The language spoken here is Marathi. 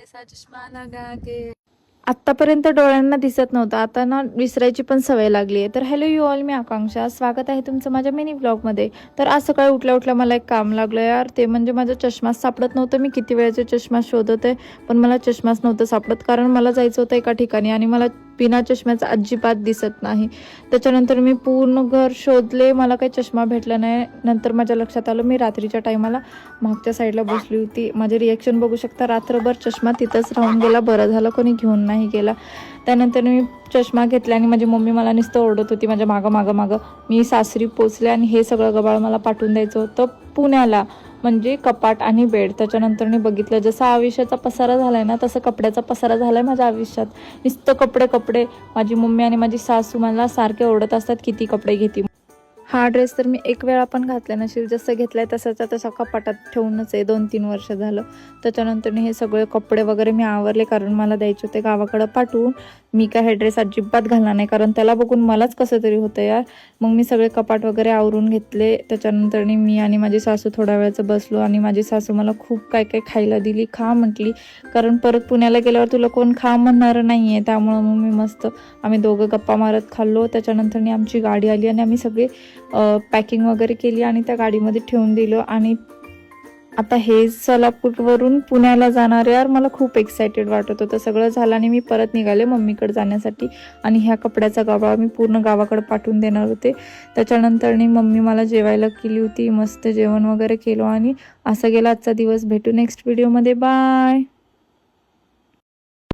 ऐसा चष्मा लगा के। आत्तापर्यंत डोळ्यांना दिसत नव्हतं, आता ना विसरायची पण सवय लागली आहे. तर हॅलो यू ऑल, मी आकांक्षा, स्वागत आहे तुमचं माझ्या मिनी ब्लॉगमध्ये. तर आज सकाळी उठल्या उठल्या मला एक काम लागलं यार, ते म्हणजे माझा चष्माच सापडत नव्हतं. मी किती वेळेचे चष्मा शोधत आहे, पण मला चष्माच नव्हतं सापडत, कारण मला जायचं होतं एका ठिकाणी आणि मला बिना चष्म्याचा अजिबात दिसत नाही. त्याच्यानंतर मी पूर्ण घर शोधले, मला काही चष्मा भेटला नाही. नंतर माझ्या लक्षात आलं, मी रात्रीच्या टायमाला मागच्या साईडला बसली होती. माझे रिॲक्शन बघू शकता, रात्रभर चष्मा तिथंच राहून गेला. बरं झालं कोणी घेऊन नाही गेला. त्यानंतर मी चष्मा घेतला आणि माझी मम्मी मला नुसतं ओरडत होती माझ्या मागं. मी सासरी पोचले आणि हे सगळं गबाळ मला पाठवून द्यायचं होतं पुण्याला, म्हणजे कपाट आणि बेड. त्याच्यानंतर मी बघितलं, जसा आयुष्याचा पसारा झालाय ना, तसं कपड्याचा पसारा झालाय माझ्या आयुष्यात. नुसतं कपडे. माझी मम्मी आणि माझी सासू मला सारखे ओरडत असतात, किती कपडे घेते. हा ड्रेस तर मी एक वेळा पण घातला नसेल, जसं घेतलाय तसाचा तसा कपाटात ठेवूनच आहे, 2-3 वर्ष झालं. त्याच्यानंतर हे सगळे कपडे वगैरे मी आवरले, कारण मला द्यायचे होते गावाकडं पाठवून. मी काय हे ड्रेस अजिबात घालणार नाही, कारण त्याला बघून मलाच कसं तरी होतं यार. मग मी सगळे कपाट वगैरे आवरून घेतले. त्याच्यानंतर मी आणि माझी सासू थोड्या वेळाचं बसलो आणि माझी सासू मला खूप काय काय खायला दिली. खा म्हटली, कारण परत पुण्याला गेल्यावर तुला कोण खा म्हणणारं नाही आहे. त्यामुळं मग मी मस्त आम्ही दोघं गप्पा मारत खाल्लो. त्याच्यानंतर आमची गाडी आली आणि आम्ही सगळे पॅकिंग वगैरे केली आणि त्या गाडीमध्ये ठेवून दिलं. आणि आता हे सोलापूरवरून पुण्याला जाणार यार, मला खूप एक्सायटेड वाटत होतं. सगळं झालं आणि मी परत निघाले मम्मीकडे जाण्यासाठी. आणि ह्या कपड्याचा गबाळ मी पूर्ण गावाकडे पाठवून देणार होते. त्याच्यानंतर मम्मी मला जेवायला केली होती, मस्त जेवण वगैरे केलं आणि असं गेला आजचा दिवस. भेटू नेक्स्ट व्हिडिओमध्ये, बाय.